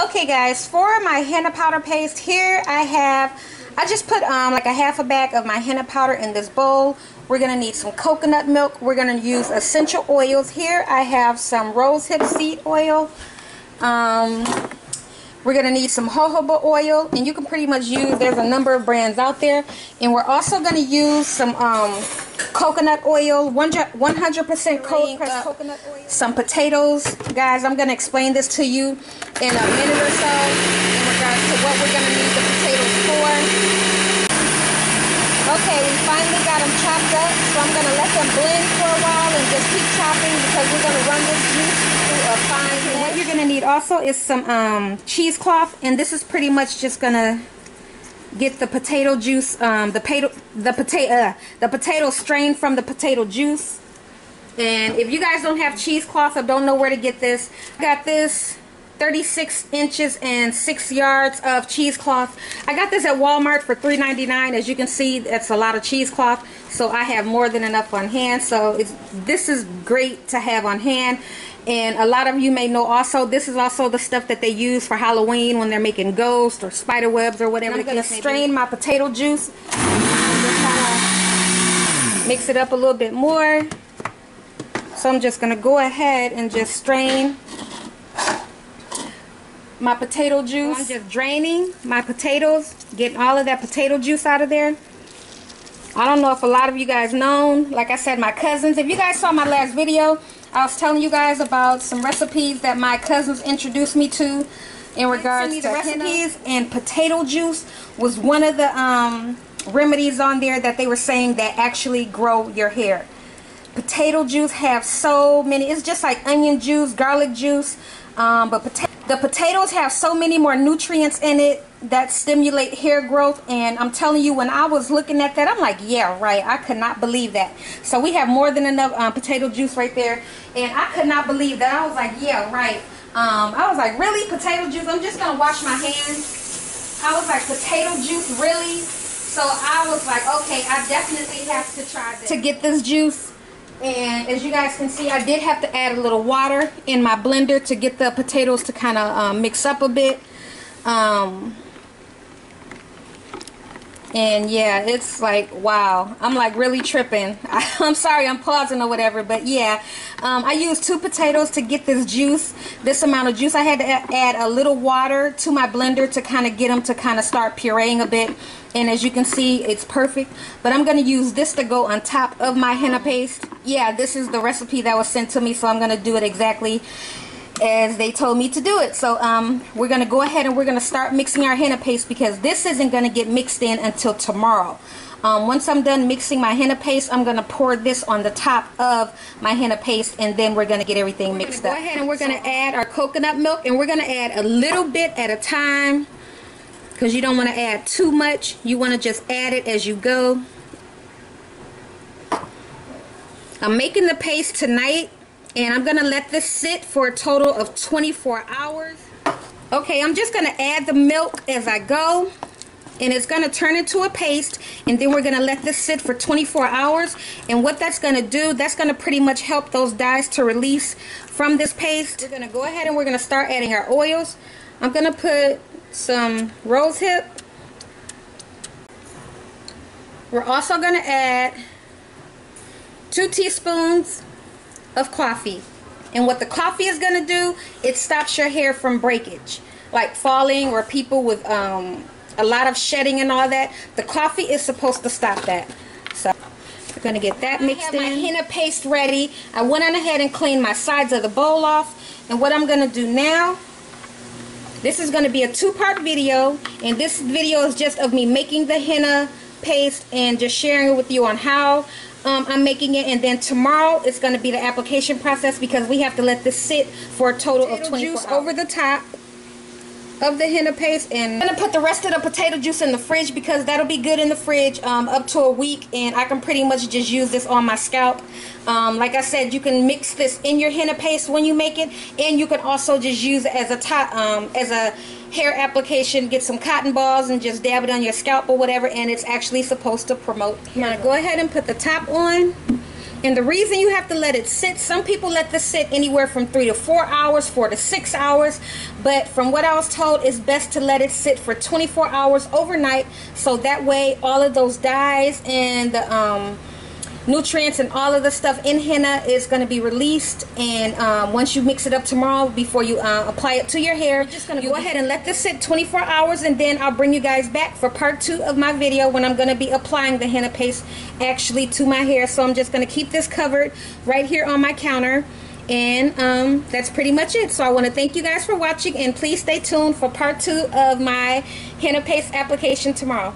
Okay guys, for my henna powder paste here I just put like a half a bag of my henna powder in this bowl. We're going to need some coconut milk. We're going to use essential oils. Here I have some rosehip seed oil. We're going to need some jojoba oil, and you can pretty much use, there's a number of brands out there. And we're also going to use some coconut oil, 100% cold pressed coconut oil. Some potatoes. Guys, I'm going to explain this to you in a minute or so in regards to what we're going to need the potatoes for. Okay, we finally got them chopped up, so I'm going to let them blend for a while and just keep chopping because we're going to run this juice through a fine blend. What you're going to need also is some cheesecloth, and this is pretty much just going to get the potato juice, the potato strained from the potato juice. And if you guys don't have cheesecloth or don't know where to get this, I got this 36 inches and 6 yards of cheesecloth. I got this at Walmart for $3.99. As you can see, that's a lot of cheesecloth, so I have more than enough on hand. So this is great to have on hand. And a lot of you may know also, this is also the stuff that they use for Halloween when they're making ghosts or spider webs or whatever. I'm going to strain my potato juice. I'm just kind of mix it up a little bit more. So I'm just going to go ahead and just strain my potato juice. I'm just draining my potatoes, getting all of that potato juice out of there. I don't know if a lot of you guys know, like I said, my cousins, if you guys saw my last video, I was telling you guys about some recipes that my cousins introduced me to in regards to recipes, and potato juice was one of the remedies on there that they were saying that actually grow your hair. Potato juice have so many, it's just like onion juice, garlic juice, but the potatoes have so many more nutrients in it that stimulate hair growth. And I'm telling you, when I was looking at that, I'm like, yeah, right, I could not believe that. So we have more than enough potato juice right there, and I could not believe that. I was like, yeah, right. I was like, really, potato juice? I'm just gonna wash my hands. I was like, potato juice, really? So I was like, okay, I definitely have to try this to get this juice. And as you guys can see, I did have to add a little water in my blender to get the potatoes to kind of mix up a bit. And yeah, it's like, wow, I'm like really tripping. I'm sorry I'm pausing or whatever, but yeah, I used 2 potatoes to get this juice, this amount of juice. I had to add a little water to my blender to kind of get them to kind of start pureeing a bit. And as you can see, it's perfect. But I'm going to use this to go on top of my henna paste. Yeah, this is the recipe that was sent to me, so I'm going to do it exactly as they told me to do it. So we're going to go ahead and we're going to start mixing our henna paste, because this isn't going to get mixed in until tomorrow. Once I'm done mixing my henna paste, I'm going to pour this on the top of my henna paste, and then we're going to get everything mixed up. Go ahead and we're going to add our coconut milk, and we're going to add a little bit at a time, because you don't want to add too much. You want to just add it as you go. I'm making the paste tonight, and I'm going to let this sit for a total of 24 hours. Okay, I'm just going to add the milk as I go, and it's going to turn into a paste, and then we're going to let this sit for 24 hours. And what that's going to do, that's going to pretty much help those dyes to release from this paste. We're going to go ahead and we're going to start adding our oils. I'm going to put some rosehip. We're also going to add 2 teaspoons of coffee. And what the coffee is going to do, it stops your hair from breakage, like falling, or people with a lot of shedding and all that. The coffee is supposed to stop that. So we're going to get that mixed in. I have my henna paste ready. I went on ahead and cleaned my sides of the bowl off. And what I'm going to do now, this is going to be a 2-part video, and this video is just of me making the henna paste and just sharing it with you on how I'm making it. And then tomorrow it's going to be the application process, because we have to let this sit for a total of 24 hours. Over the top of the henna paste, and I'm going to put the rest of the potato juice in the fridge, because that'll be good in the fridge up to a week, and I can pretty much just use this on my scalp. Like I said, you can mix this in your henna paste when you make it, and you can also just use it as a hair application. Get some cotton balls and just dab it on your scalp or whatever, and it's actually supposed to promote hair. I'm going to go ahead and put the top on. And the reason you have to let it sit, some people let this sit anywhere from 3 to 4 hours, 4 to 6 hours. But from what I was told, it's best to let it sit for 24 hours overnight. So that way all of those dyes and the nutrients and all of the stuff in henna is going to be released. And once you mix it up tomorrow, before you apply it to your hair, you're just going to go ahead and let this sit 24 hours, and then I'll bring you guys back for part 2 of my video when I'm going to be applying the henna paste actually to my hair. So I'm just going to keep this covered right here on my counter, and that's pretty much it. So I want to thank you guys for watching, and please stay tuned for part 2 of my henna paste application tomorrow.